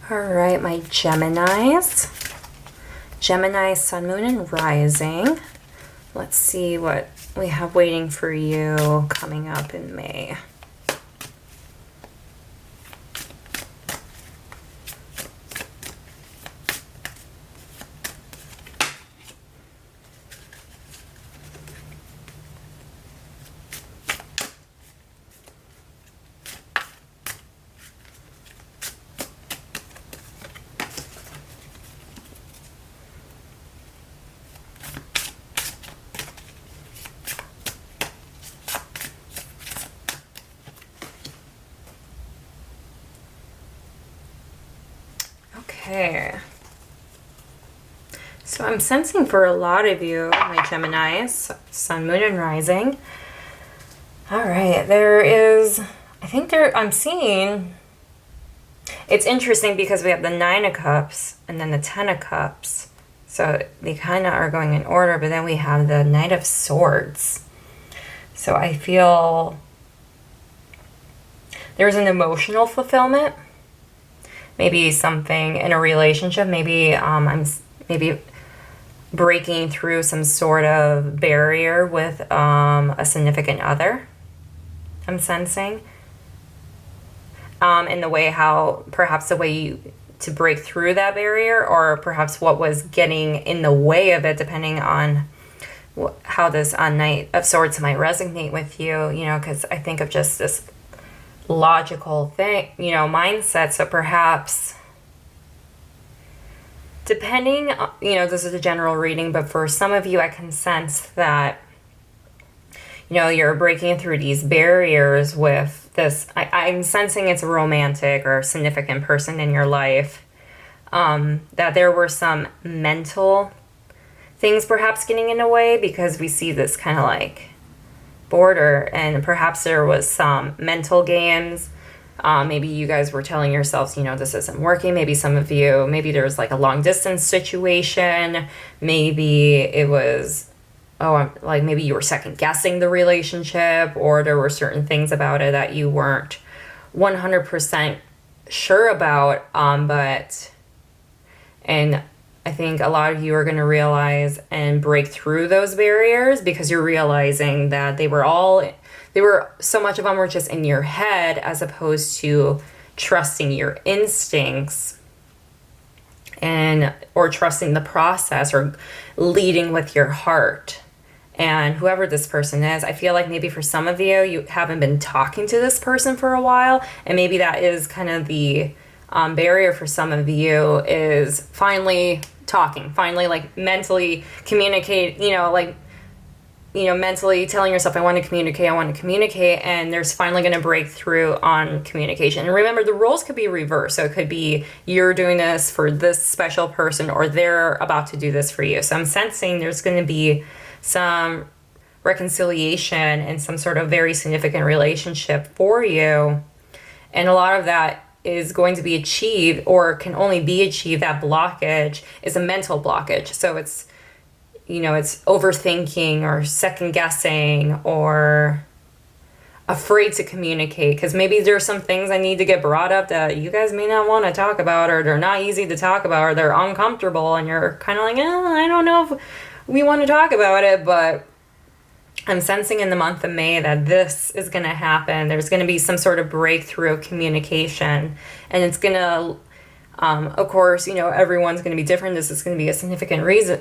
All right, my Geminis. Gemini, Sun, Moon, and Rising. Let's see what we have waiting for you coming up in May. Okay, so I'm sensing for a lot of you, my Geminis, Sun, Moon, and Rising. All right, I'm seeing, it's interesting because we have the Nine of Cups and then the Ten of Cups. So they kind of are going in order, but then we have the Knight of Swords. So I feel there's an emotional fulfillment. Maybe something in a relationship. Maybe I'm breaking through some sort of barrier with a significant other. I'm sensing in the way to break through that barrier, or perhaps what was getting in the way of it, depending on how this Knight of Swords might resonate with you. Because I think of just this logical thing, mindset. So perhaps, depending, this is a general reading, but for some of you, I can sense that, you're breaking through these barriers with this. I'm sensing it's a romantic or significant person in your life, that there were some mental things perhaps getting in the way, because we see this kind of like border, and perhaps there was some mental games. Maybe you guys were telling yourselves, this isn't working. Maybe some of you, maybe there's like a long distance situation. Maybe it was, maybe you were second guessing the relationship, or there were certain things about it that you weren't 100% sure about. And I think a lot of you are going to realize and break through those barriers, because you're realizing that so much of them were just in your head, as opposed to trusting your instincts or trusting the process, or leading with your heart. And whoever this person is, I feel like maybe for some of you, you haven't been talking to this person for a while, and maybe that is kind of the barrier for some of you, is finally talking, like mentally communicate, mentally telling yourself, I want to communicate, and there's finally going to break through on communication. And remember, the roles could be reversed. So it could be you're doing this for this special person, or they're about to do this for you. So I'm sensing there's going to be some reconciliation and some sort of very significant relationship for you. And a lot of that is going to be achieved, or can only be achieved, that blockage is a mental blockage. So it's, it's overthinking, or second guessing, or afraid to communicate, because maybe there's some things I need to get brought up that you guys may not want to talk about, or they're not easy to talk about, or they're uncomfortable, and you're kind of like, I don't know if we want to talk about it. But I'm sensing in the month of May that this is going to happen. There's going to be some sort of breakthrough of communication, and it's going to, of course, everyone's going to be different. This is going to be a significant reason.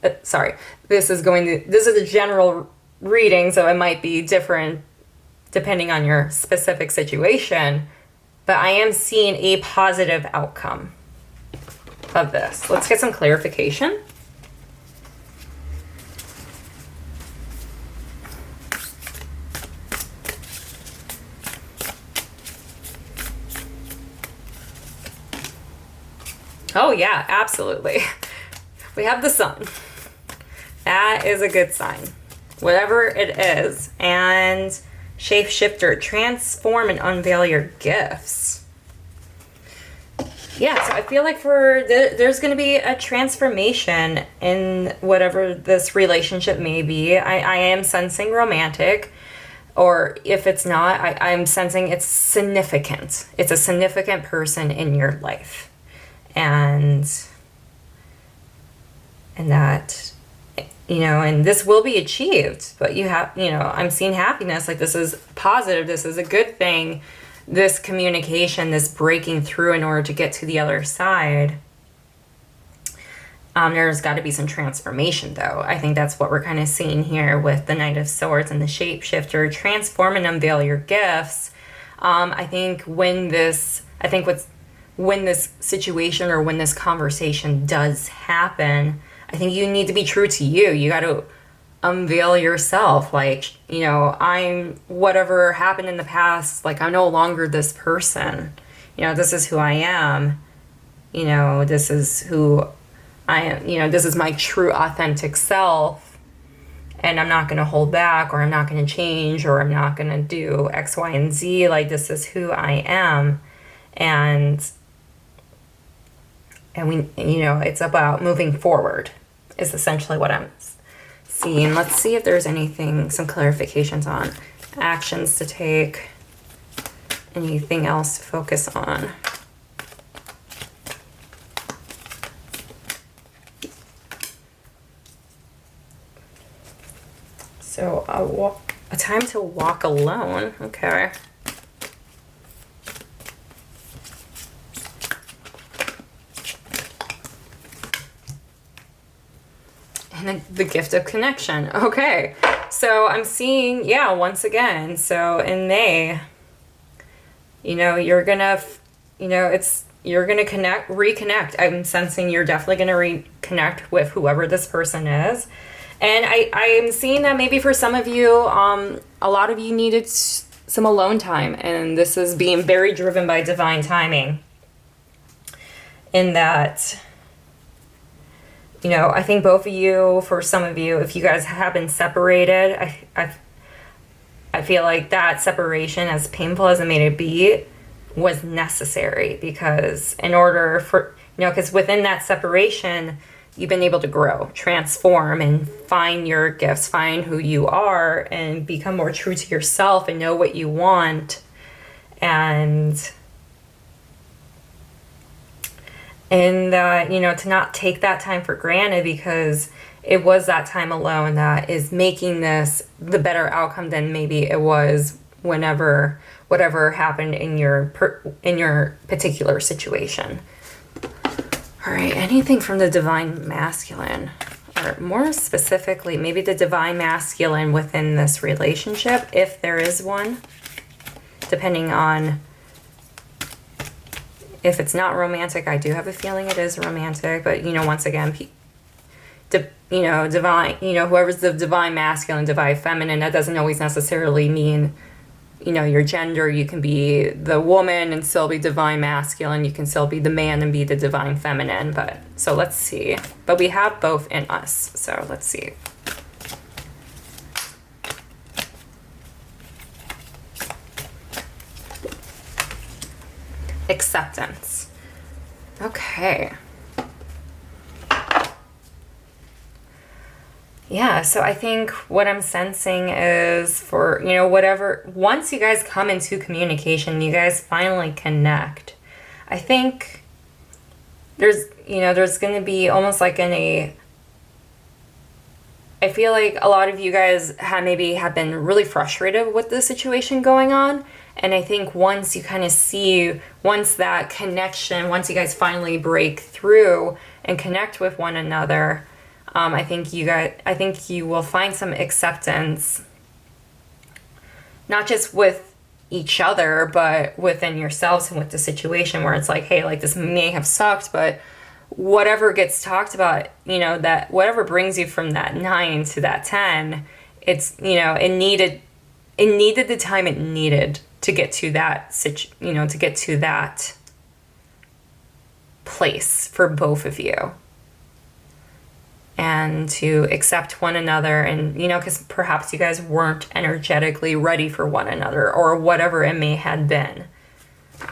This is a general reading, so it might be different depending on your specific situation, but I am seeing a positive outcome of this. Let's get some clarification. Oh yeah, absolutely. We have the Sun. That is a good sign. Whatever it is. And Shapeshifter, transform and unveil your gifts. Yeah, so I feel like there's going to be a transformation in whatever this relationship may be. I am sensing romantic, or if it's not, I'm sensing it's significant. It's a significant person in your life. And that, you know, and this will be achieved, but you have, you know, I'm seeing happiness, like this is positive, this is a good thing, this communication, this breaking through in order to get to the other side. There's got to be some transformation, though. I think that's what we're kind of seeing here with the Knight of Swords and the Shapeshifter. Transform and unveil your gifts. I think when this situation or when this conversation does happen, I think you need to be true to you. You got to unveil yourself. Like, you know, I'm whatever happened in the past. Like, I'm no longer this person. You know, this is who I am. You know, this is who I am, you know, this is my true authentic self, and I'm not going to hold back, or I'm not going to change, or I'm not going to do X, Y, and Z. Like, this is who I am. And we, you know, it's about moving forward is essentially what I'm seeing. Let's see if there's anything, some clarifications on actions to take, anything else to focus on. So a time to walk alone. Okay. And then the gift of connection. Okay. So I'm seeing, yeah, once again. So in May, you know, you're gonna, you know, you're gonna reconnect. I'm sensing you're definitely gonna reconnect with whoever this person is. And I'm seeing that maybe for some of you, a lot of you needed some alone time. And this is being very driven by divine timing. In that, you know, I think both of you, for some of you, if you guys have been separated, I feel like that separation, as painful as it may be, was necessary. Because in order for, you know, because within that separation, you've been able to grow, transform, and find your gifts, find who you are, and become more true to yourself and know what you want. And you know, to not take that time for granted, because it was that time alone that is making this the better outcome than maybe it was whatever happened in your particular situation. All right, anything from the Divine Masculine, or more specifically, maybe the Divine Masculine within this relationship, if there is one, depending on if it's not romantic. I do have a feeling it is romantic, but, you know, once again, you know, divine, you know, whoever's the Divine Masculine, Divine Feminine, that doesn't always necessarily mean, you know, your gender. You can be the woman and still be Divine Masculine. You can still be the man and be the Divine Feminine. But so let's see. But we have both in us. So let's see. Acceptance. Okay. Yeah, so I think what I'm sensing is, for, you know, whatever, once you guys come into communication, you guys finally connect. I think there's going to be almost like I feel like a lot of you guys have been really frustrated with the situation going on. And I think once you kind of see, once that connection, once you guys finally break through and connect with one another, I think you will find some acceptance, not just with each other, but within yourselves and with the situation, where it's like, hey, like, this may have sucked, but whatever gets talked about, you know, that whatever brings you from that 9 to that 10, it's, you know, it needed the time it needed to get to that to get to that place for both of you. And to accept one another, and, you know, because perhaps you guys weren't energetically ready for one another, or whatever it may have been.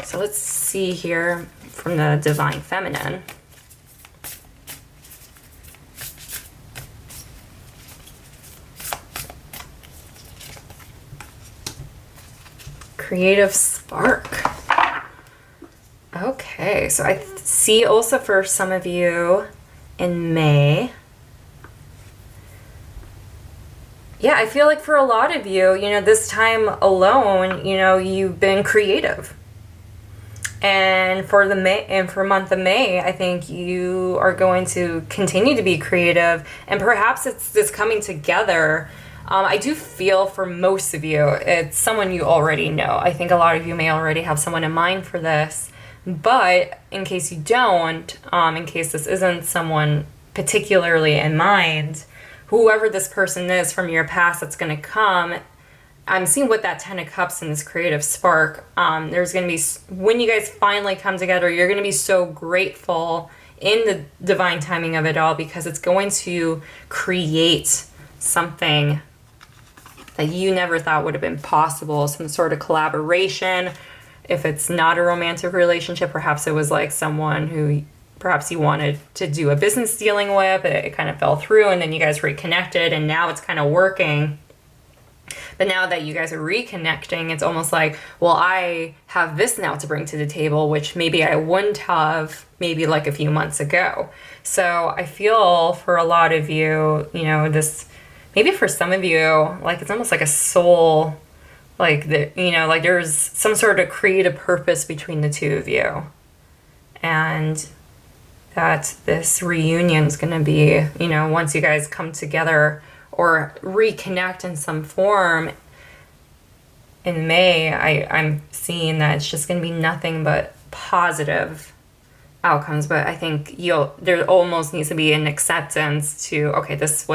So let's see here from the Divine Feminine. Creative spark. Okay, so I see also for some of you in May. Yeah, I feel like for a lot of you, you know, this time alone, you know, you've been creative. And for month of May, I think you are going to continue to be creative, and perhaps it's this coming together. I do feel for most of you, it's someone you already know. I think a lot of you may already have someone in mind for this, but in case you don't, in case this isn't someone particularly in mind, whoever this person is from your past that's going to come, I'm seeing with that 10 of Cups and this creative spark, there's going to be, when you guys finally come together, you're going to be so grateful in the divine timing of it all, because it's going to create something that you never thought would have been possible, some sort of collaboration. If it's not a romantic relationship, perhaps it was like someone who perhaps you wanted to do a business dealing with, it kind of fell through, and then you guys reconnected, and now it's kind of working. But now that you guys are reconnecting, it's almost like, well, I have this now to bring to the table, which maybe I wouldn't have maybe like a few months ago. So I feel for a lot of you, you know, this, maybe for some of you, like it's almost like a soul, like the, you know, like there's some sort of creative purpose between the two of you. And that this reunion is going to be, you know, once you guys come together or reconnect in some form in May, I'm seeing that it's just going to be nothing but positive outcomes. But I think there almost needs to be an acceptance to, okay, this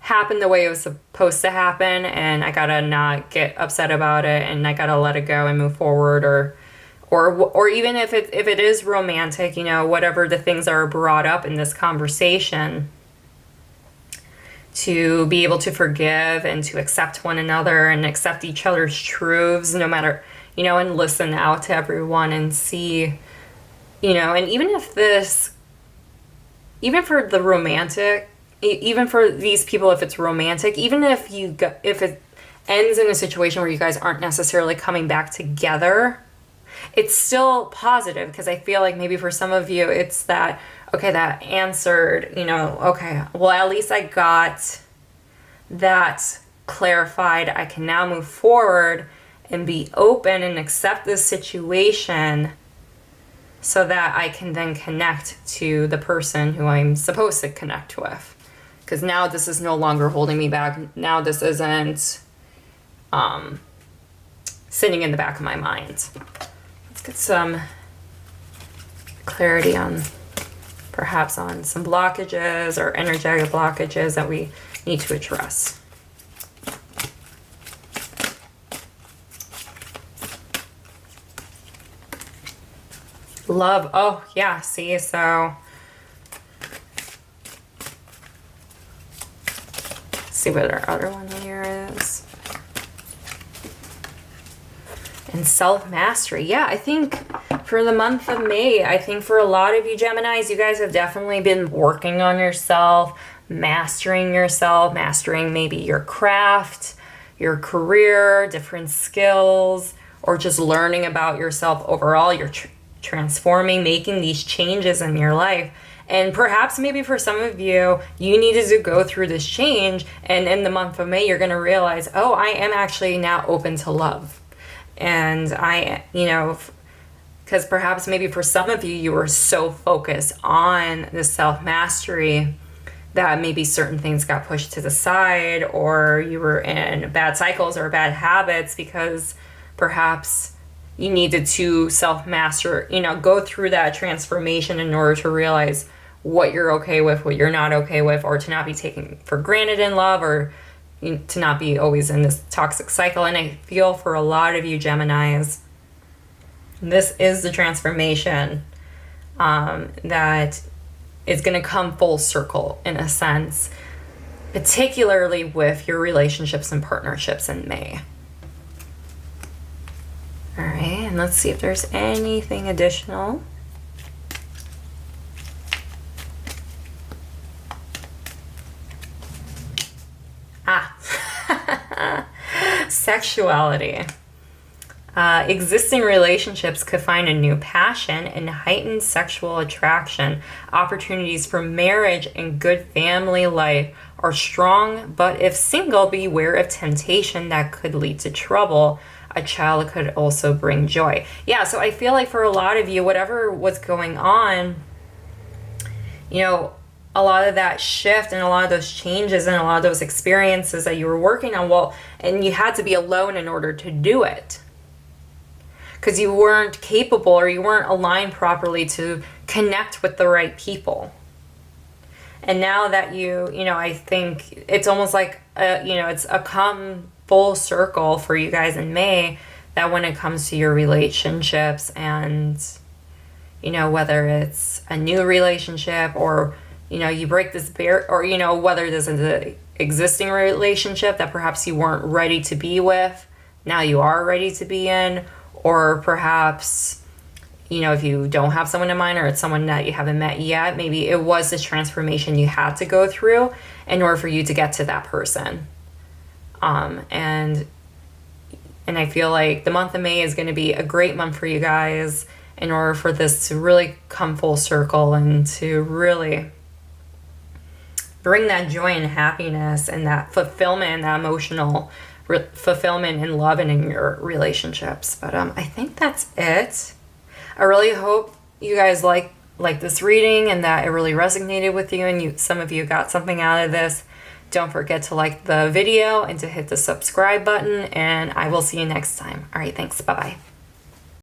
happened the way it was supposed to happen, and I gotta not get upset about it, and I gotta let it go and move forward, or even if it is romantic, you know, whatever the things are brought up in this conversation, to be able to forgive and to accept one another and accept each other's truths, no matter, you know, and listen out to everyone and see, you know, and even for the romantic, even for these people, if it's romantic, even if it ends in a situation where you guys aren't necessarily coming back together, it's still positive, because I feel like maybe for some of you it's that, okay, that answered, you know, okay, well, at least I got that clarified. I can now move forward and be open and accept this situation, so that I can then connect to the person who I'm supposed to connect with. Because now this is no longer holding me back. Now this isn't sitting in the back of my mind. Let's get some clarity on perhaps on some blockages or energetic blockages that we need to address. Love. Oh, yeah. See, so see what our other one here is. And self-mastery. Yeah, I think for the month of May, I think for a lot of you Geminis, you guys have definitely been working on yourself, mastering maybe your craft, your career, different skills, or just learning about yourself overall. You're transforming, making these changes in your life. And perhaps maybe for some of you, you needed to go through this change, and in the month of May, you're going to realize, oh, I am actually now open to love. And I, you know, because perhaps maybe for some of you, you were so focused on the self-mastery that maybe certain things got pushed to the side, or you were in bad cycles or bad habits because perhaps you needed to self-master, you know, go through that transformation in order to realize what you're okay with, what you're not okay with, or to not be taken for granted in love, or to not be always in this toxic cycle. And I feel for a lot of you Geminis, this is the transformation that is going to come full circle in a sense, particularly with your relationships and partnerships in May. All right, and let's see if there's anything additional. Sexuality. Existing relationships could find a new passion and heightened sexual attraction. Opportunities for marriage and good family life are strong, but if single, beware of temptation that could lead to trouble. A child could also bring joy. Yeah, so I feel like for a lot of you, whatever was going on, you know, a lot of that shift and a lot of those changes and a lot of those experiences that you were working on, well, and you had to be alone in order to do it. Because you weren't capable or you weren't aligned properly to connect with the right people. And now that you know, I think it's almost like, it's a come full circle for you guys in May, that when it comes to your relationships and, you know, whether it's a new relationship or, you know, you break this barrier, or, you know, whether this is an existing relationship that perhaps you weren't ready to be with, now you are ready to be in, or perhaps, you know, if you don't have someone in mind or it's someone that you haven't met yet, maybe it was this transformation you had to go through in order for you to get to that person. And I feel like the month of May is going to be a great month for you guys in order for this to really come full circle and to really bring that joy and happiness and that fulfillment and that emotional fulfillment in love and in your relationships. But I think that's it. I really hope you guys like this reading and that it really resonated with you and some of you got something out of this. Don't forget to like the video and to hit the subscribe button, and I will see you next time. All right, thanks. Bye-bye.